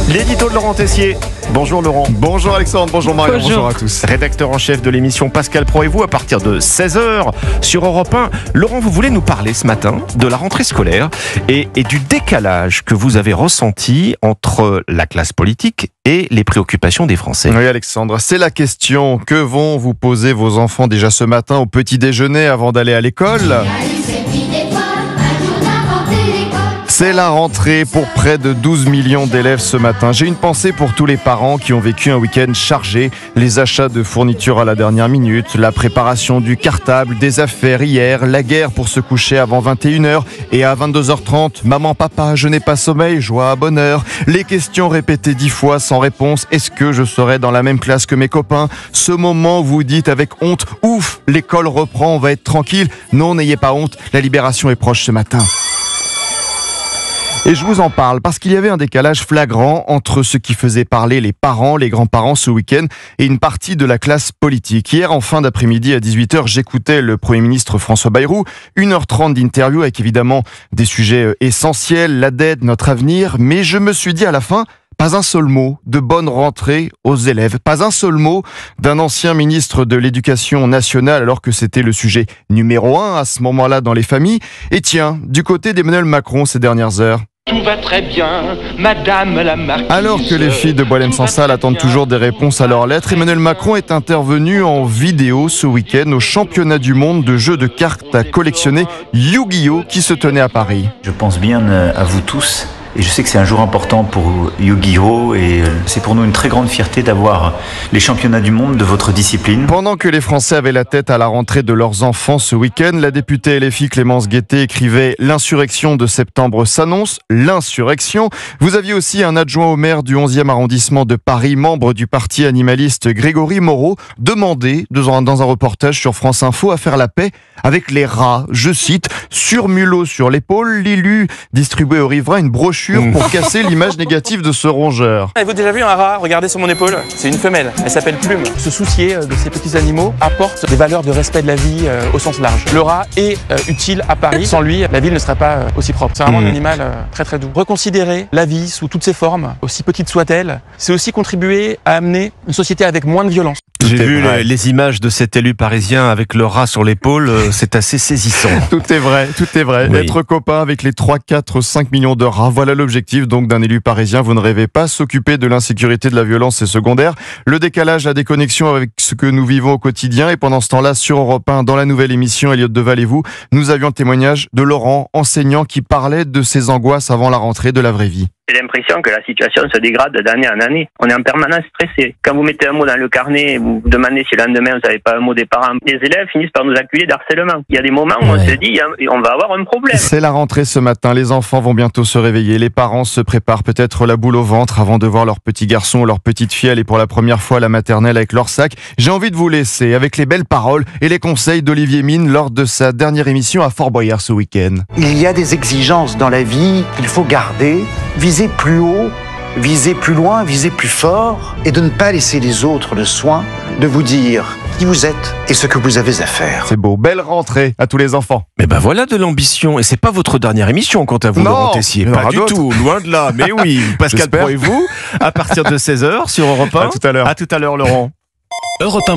L'édito de Laurent Tessier. Bonjour Laurent. Bonjour Alexandre, bonjour Marion, bonjour à tous. Rédacteur en chef de l'émission Pascal Pro et vous à partir de 16h sur Europe 1. Laurent, vous voulez nous parler ce matin de la rentrée scolaire et du décalage que vous avez ressenti entre la classe politique et les préoccupations des Français. Oui Alexandre, c'est la question. Que vont vous poser vos enfants déjà ce matin au petit déjeuner avant d'aller à l'école ? C'est la rentrée pour près de 12 millions d'élèves ce matin. J'ai une pensée pour tous les parents qui ont vécu un week-end chargé. Les achats de fournitures à la dernière minute, la préparation du cartable, des affaires hier, la guerre pour se coucher avant 21h et à 22h30, maman, papa, je n'ai pas sommeil, joie à bonheur. Les questions répétées 10 fois sans réponse. Est-ce que je serai dans la même classe que mes copains ? Ce moment où vous dites avec honte, ouf, l'école reprend, on va être tranquille. Non, n'ayez pas honte, la libération est proche ce matin. Et je vous en parle parce qu'il y avait un décalage flagrant entre ce qui faisait parler les parents, les grands-parents ce week-end et une partie de la classe politique. Hier, en fin d'après-midi à 18h, j'écoutais le Premier ministre François Bayrou. 1h30 d'interview avec évidemment des sujets essentiels, la dette, notre avenir. Mais je me suis dit à la fin, pas un seul mot de bonne rentrée aux élèves. Pas un seul mot d'un ancien ministre de l'Éducation nationale alors que c'était le sujet numéro 1 à ce moment-là dans les familles. Et tiens, du côté d'Emmanuel Macron ces dernières heures. Tout va très bien, madame la marquise. Alors que les filles de Boilem-Sansal attendent toujours des réponses à leurs lettres, Emmanuel Macron est intervenu en vidéo ce week-end au championnat du monde de jeux de cartes à collectionner Yu-Gi-Oh qui se tenait à Paris. Je pense bien à vous tous. Et je sais que c'est un jour important pour Yu-Gi-Oh! Et c'est pour nous une très grande fierté d'avoir les championnats du monde de votre discipline. Pendant que les Français avaient la tête à la rentrée de leurs enfants ce week-end, la députée LFI Clémence Guettet écrivait « L'insurrection de septembre s'annonce, l'insurrection ». Vous aviez aussi un adjoint au maire du 11e arrondissement de Paris, membre du parti animaliste Grégory Moreau, demandé dans un reportage sur France Info à faire la paix avec les rats. Je cite « Sur mulot sur l'épaule, l'élu distribuait aux riverains une brochure pour casser l'image négative de ce rongeur. Avez-vous déjà vu un rat? Regardez sur mon épaule, c'est une femelle, elle s'appelle Plume. Se soucier de ces petits animaux apporte des valeurs de respect de la vie au sens large. Le rat est utile à Paris, sans lui, la ville ne serait pas aussi propre. C'est vraiment un animal très très doux. Reconsidérer la vie sous toutes ses formes, aussi petite soit-elle, c'est aussi contribuer à amener une société avec moins de violence. J'ai vu les images de cet élu parisien avec le rat sur l'épaule, c'est assez saisissant. Tout est vrai, tout est vrai. Oui. Être copain avec les 3, 4, 5 millions de rats, voilà l'objectif donc d'un élu parisien. Vous ne rêvez pas, s'occuper de l'insécurité, de la violence, c'est secondaire. Le décalage, la déconnexion avec ce que nous vivons au quotidien. Et pendant ce temps-là, sur Europe 1, dans la nouvelle émission Elliott Deval et vous, nous avions le témoignage de Laurent, enseignant, qui parlait de ses angoisses avant la rentrée de la vraie vie. J'ai l'impression que la situation se dégrade d'année en année. On est en permanence stressé. Quand vous mettez un mot dans le carnet, vous vous demandez si le lendemain vous n'avez pas un mot des parents. Les élèves finissent par nous accuser d'harcèlement. Il y a des moments où on se dit on va avoir un problème. C'est la rentrée ce matin. Les enfants vont bientôt se réveiller. Les parents se préparent peut-être la boule au ventre avant de voir leur petit garçon ou leur petite fille aller pour la première fois à la maternelle avec leur sac. J'ai envie de vous laisser avec les belles paroles et les conseils d'Olivier Mine lors de sa dernière émission à Fort Boyard ce week-end. Il y a des exigences dans la vie qu'il faut garder. Viser plus haut, viser plus loin, viser plus fort et de ne pas laisser les autres le soin de vous dire qui vous êtes et ce que vous avez à faire. C'est beau, belle rentrée à tous les enfants. Mais ben voilà de l'ambition et c'est pas votre dernière émission quant à vous, Laurent Tessier. Pas du tout, loin de là. Mais oui, Pascal Pro et vous, à partir de 16h sur Europe 1. À tout à l'heure. À tout à l'heure, Laurent. Europe 1.